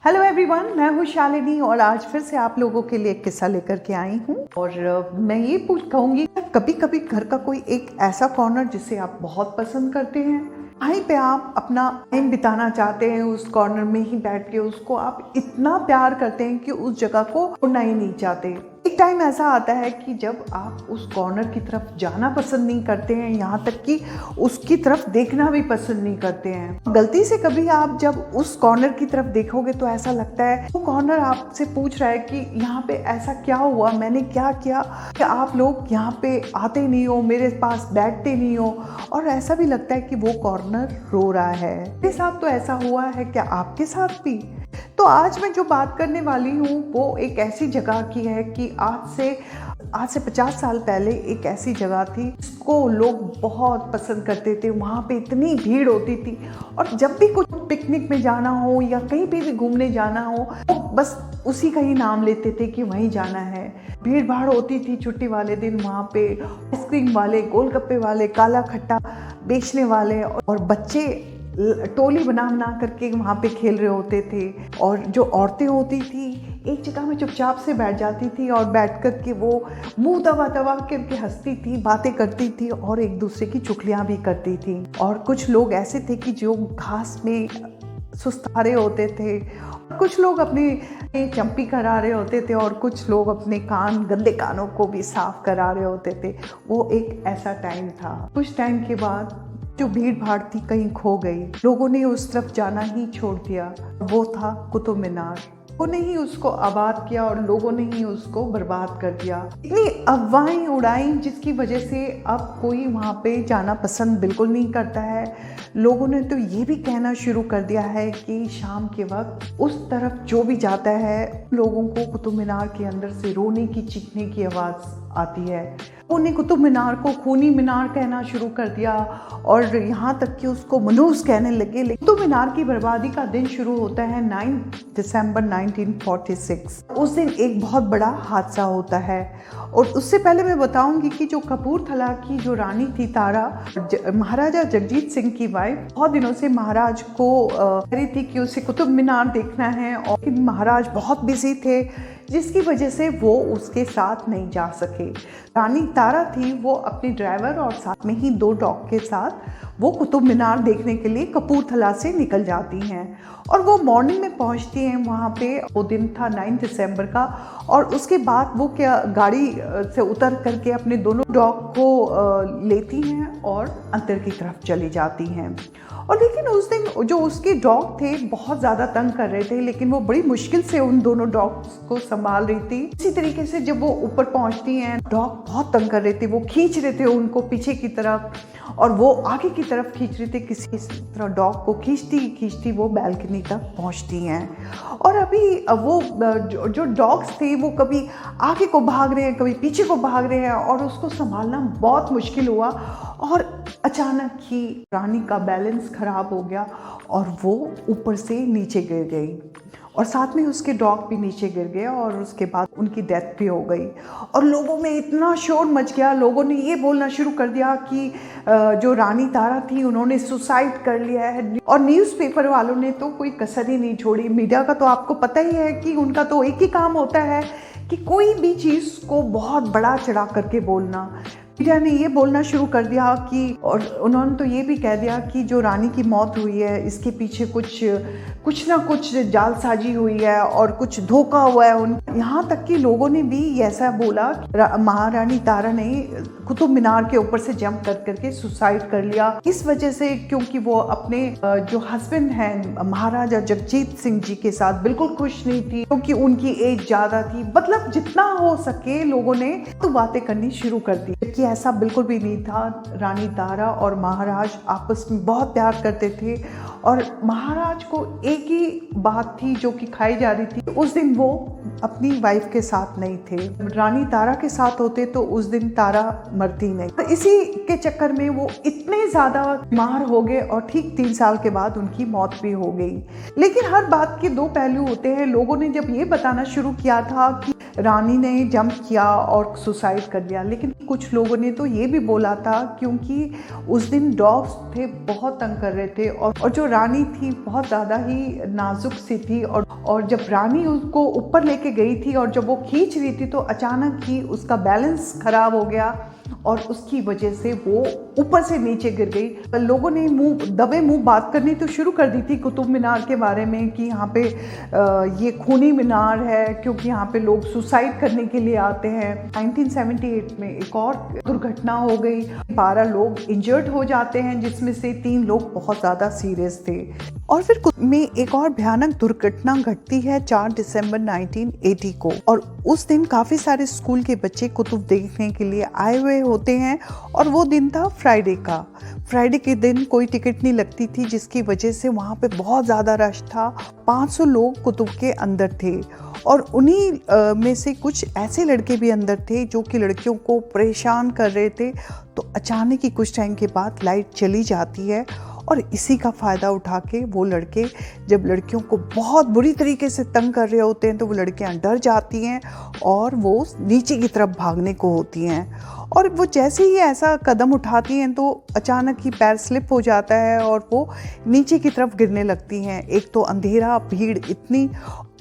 Hello everyone, मैं हूँ शालिनी और आज फिर से आप लोगों के लिए एक किस्सा लेकर के आई हूँ। और मैं ये कहूँगी, कभी कभी घर का कोई एक ऐसा कॉर्नर जिसे आप बहुत पसंद करते हैं, वहीं पे आप अपना टाइम बिताना चाहते हैं, उस कॉर्नर में ही बैठ के उसको आप इतना प्यार करते हैं कि उस जगह को छोड़ना ही नहीं चाहते। एक टाइम ऐसा आता है कि जब आप उस कॉर्नर की तरफ जाना पसंद नहीं करते हैं, यहाँ तक कि उसकी तरफ देखना भी पसंद नहीं करते हैं। गलती से कभी आप जब उस कॉर्नर की तरफ देखोगे तो ऐसा लगता है वो कॉर्नर आपसे पूछ रहा है कि यहाँ पे ऐसा क्या हुआ, मैंने क्या किया कि आप लोग यहाँ पे आते नहीं हो, मेरे पास बैठते नहीं हो। और ऐसा भी लगता है कि वो कॉर्नर रो रहा है। मेरे साथ तो ऐसा हुआ है, क्या आपके साथ भी? तो आज मैं जो बात करने वाली हूँ वो एक ऐसी जगह की है कि आज से 50 साल पहले एक ऐसी जगह थी जिसको लोग बहुत पसंद करते थे। वहाँ पे इतनी भीड़ होती थी और जब भी कुछ पिकनिक में जाना हो या कहीं पे भी घूमने जाना हो तो बस उसी का ही नाम लेते थे कि वहीं जाना है। भीड़ भाड़ होती थी छुट्टी वाले दिन। वहाँ पे आइसक्रीम वाले, गोलगप्पे वाले, काला खट्टा बेचने वाले और बच्चे टोली बना करके वहाँ पे खेल रहे होते थे। और जो औरतें होती थी एक जगह में चुपचाप से बैठ जाती थी और बैठ कर के वो मुंह दबा दबा करके हंसती थी, बातें करती थी और एक दूसरे की चुगलियाँ भी करती थी। और कुछ लोग ऐसे थे कि जो घास में सुस्तारे होते थे, कुछ लोग अपने चंपी करा रहे होते थे और कुछ लोग अपने गंदे कानों को भी साफ करा रहे होते थे। वो एक ऐसा टाइम था। कुछ टाइम के बाद जो भीड़ भाड़ थी कहीं खो गई, लोगों ने उस तरफ जाना ही छोड़ दिया। वो था कुतुब मीनार। लोगों ने ही उसको आबाद किया और लोगों ने ही उसको बर्बाद कर दिया। इतनी अफवाहें उड़ाई जिसकी वजह से अब कोई वहाँ पे जाना पसंद बिल्कुल नहीं करता है। लोगों ने तो ये भी कहना शुरू कर दिया है कि शाम के वक्त उस तरफ जो भी जाता है लोगों को कुतुब मीनार के अंदर से रोने की, चीखने की आवाज़ आती है। उन्होंने कुतुब मीनार को खूनी मीनार कहना शुरू कर दिया और यहाँ तक कि उसको मनहूस कहने लगे। लेकिन कुतुब मीनार की बर्बादी का दिन शुरू होता है 9 दिसंबर 1946। उस दिन एक बहुत बड़ा हादसा होता है। और उससे पहले मैं बताऊंगी कि जो कपूरथला की जो रानी थी तारा, महाराजा जगजीत सिंह की वाइफ, बहुत दिनों से महाराज को कह रही थी कि उसे कुतुब मीनार देखना है और महाराज बहुत बिजी थे जिसकी वजह से वो उसके साथ नहीं जा सके। रानी तारा थी, वो अपने ड्राइवर और साथ में ही 2 डॉग के साथ वो कुतुब मीनार देखने के लिए कपूरथला से निकल जाती हैं। और वो मॉर्निंग में पहुंचती हैं वहाँ पे। वो दिन था 9 दिसंबर का। और उसके बाद वो गाड़ी से उतर करके अपने दोनों डॉग को लेती हैं और अंदर की तरफ चली जाती हैं। और लेकिन उस दिन जो उसके डॉग थे बहुत ज़्यादा तंग कर रहे थे, लेकिन वो बड़ी मुश्किल से उन दोनों डॉग्स को संभाल रही थी। इसी तरीके से जब वो ऊपर पहुंचती हैं, डॉग बहुत तंग कर रहे थे, वो खींच रहे थे उनको पीछे की तरफ और वो आगे की तरफ खींच रहे थे। किसी तरह डॉग को खींचती वो बैल्कनी तक पहुंचती हैं। और अभी वो जो डॉग्स थे वो कभी आगे को भाग रहे हैं, कभी पीछे को भाग रहे हैं और उसको संभालना बहुत मुश्किल हुआ। और अचानक ही रानी का बैलेंस खराब हो गया और वो ऊपर से नीचे गिर गई और साथ में उसके डॉग भी नीचे गिर गए और उसके बाद उनकी डेथ भी हो गई। और लोगों में इतना शोर मच गया, लोगों ने ये बोलना शुरू कर दिया कि जो रानी तारा थी उन्होंने सुसाइड कर लिया है। और न्यूज़पेपर वालों ने तो कोई कसर ही नहीं छोड़ी। मीडिया का तो आपको पता ही है कि उनका तो एक ही काम होता है कि कोई भी चीज़ को बहुत बड़ा चढ़ा करके बोलना। मीडिया ने ये बोलना शुरू कर दिया कि, और उन्होंने तो ये भी कह दिया कि जो रानी की मौत हुई है इसके पीछे कुछ ना कुछ जालसाजी हुई है और कुछ धोखा हुआ है उन। यहाँ तक कि लोगों ने भी ऐसा बोला महारानी तारा ने कुतुब मीनार के ऊपर से जंप कर करके सुसाइड कर लिया इस वजह से, क्योंकि वो अपने जो हस्बैंड हैं महाराजा जगजीत सिंह जी के साथ बिल्कुल खुश नहीं थी, क्योंकि उनकी एज ज़्यादा थी। मतलब जितना हो सके लोगों ने तो बातें करनी शुरू कर दी, जबकि ऐसा बिल्कुल भी नहीं था। रानी तारा और महाराज आपस में बहुत प्यार करते थे और महाराज को एक ही बात थी जो कि खाई जा रही थी, उस दिन वो अपनी वाइफ के साथ नहीं थे। रानी तारा के साथ होते तो उस दिन तारा मरती नहीं। तो इसी के चक्कर में वो इतने ज़्यादा बीमार हो गए और ठीक 3 साल के बाद उनकी मौत भी हो गई। लेकिन हर बात के 2 पहलू होते हैं। लोगों ने जब ये बताना शुरू किया था कि रानी ने जंप किया और सुसाइड कर लिया। लेकिन कुछ लोगों ने तो ये भी बोला था क्योंकि उस दिन डॉग्स थे बहुत तंग कर रहे थे और जो रानी थी बहुत ज़्यादा ही नाजुक सी थी और जब रानी उसको ऊपर लेके गई थी और जब वो खींच रही थी तो अचानक ही उसका बैलेंस खराब हो गया और उसकी वजह से वो ऊपर से नीचे गिर गई। लोगों ने दबे मुंह बात करनी तो शुरू कर दी थी कुतुब मीनार के बारे में कि यहाँ पे ये खूनी मीनार है क्योंकि यहाँ पे लोग सुसाइड करने के लिए आते हैं। 1978 में एक और दुर्घटना हो गई, 12 लोग इंजर्ड हो जाते हैं जिसमें से 3 लोग बहुत ज़्यादा सीरियस थे। और फिर में एक और भयानक दुर्घटना घटती है 4 दिसंबर 1980 को, और उस दिन काफ़ी सारे स्कूल के बच्चे कुतुब देखने के लिए आए हुए होते हैं और वो दिन था फ्राइडे का। फ्राइडे के दिन कोई टिकट नहीं लगती थी जिसकी वजह से वहाँ पे बहुत ज़्यादा रश था। 500 लोग कुतुब के अंदर थे और उन्हीं में से कुछ ऐसे लड़के भी अंदर थे जो कि लड़कियों को परेशान कर रहे थे। तो अचानक ही कुछ टाइम के बाद लाइट चली जाती है और इसी का फ़ायदा उठा के वो लड़के जब लड़कियों को बहुत बुरी तरीके से तंग कर रहे होते हैं तो वो लड़कियां डर जाती हैं और वो नीचे की तरफ भागने को होती हैं। और वो जैसे ही ऐसा कदम उठाती हैं तो अचानक ही पैर स्लिप हो जाता है और वो नीचे की तरफ गिरने लगती हैं। एक तो अंधेरा, भीड़ इतनी,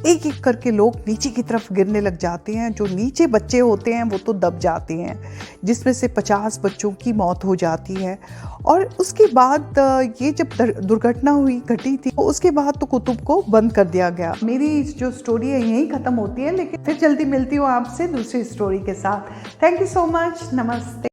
एक एक करके लोग नीचे की तरफ गिरने लग जाते हैं। जो नीचे बच्चे होते हैं वो तो दब जाते हैं, जिसमें से 50 बच्चों की मौत हो जाती है। और उसके बाद ये जब दुर्घटना घटी थी तो उसके बाद तो कुतुब को बंद कर दिया गया। मेरी जो स्टोरी है यहीं ख़त्म होती है, लेकिन फिर जल्दी मिलती हूँ आपसे दूसरी स्टोरी के साथ। Thank you so much. नमस्ते।